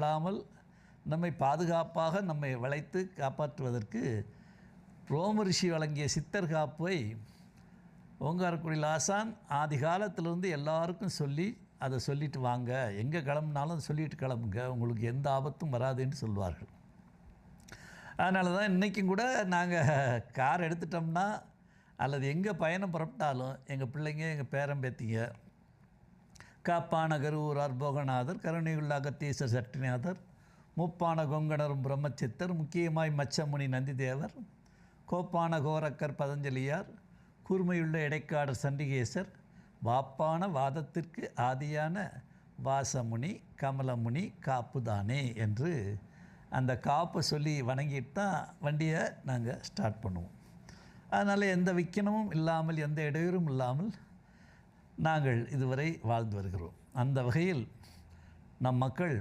நிகழாமல் நம்மை பாதுகாப்பாக நம்மை வளைத்து காப்பாற்றுவதற்கு ரோம ரிஷி வழங்கிய சித்தர் காப்பை ஓங்காரக்குடியில் ஆசான் ஆதி காலத்திலிருந்து எல்லாருக்கும் சொல்லி அதை சொல்லிட்டு வாங்க, எங்கே கிளம்புனாலும் சொல்லிட்டு கிளம்புங்க, உங்களுக்கு எந்த ஆபத்தும் வராதுன்னு சொல்வார்கள். அதனால தான் இன்றைக்கும் கூட நாங்கள் கார் எடுத்துட்டோம்னா அல்லது எங்கே பயணம் புறப்பட்டாலும் எங்கள் பிள்ளைங்க, எங்கள் பேரம்பேத்திங்க, காப்பான கருவூரார் போகநாதர், கருணையுள்ள அகத்தீசர் சட்டிநாதர், முப்பான கொங்கணரும் பிரம்மச்சித்தர், முக்கியமாய் மச்சமுனி நந்திதேவர், கோப்பான கோரக்கர் பதஞ்சலியார், கூர்மையுள்ள இடைக்காடர் சண்டிகேசர், வாப்பான வாதத்திற்கு ஆதியான வாசமுனி கமலமுனி காப்புதானே என்று அந்த காப்பை சொல்லி வணங்கிட்டு தான் வண்டியை நாங்கள் ஸ்டார்ட் பண்ணுவோம். அதனால் எந்த விக்கனமும் இல்லாமல், எந்த இடையூறும் இல்லாமல் நாங்கள் இதுவரை வாழ்ந்து வருகிறோம். அந்த வகையில் நம் மக்கள்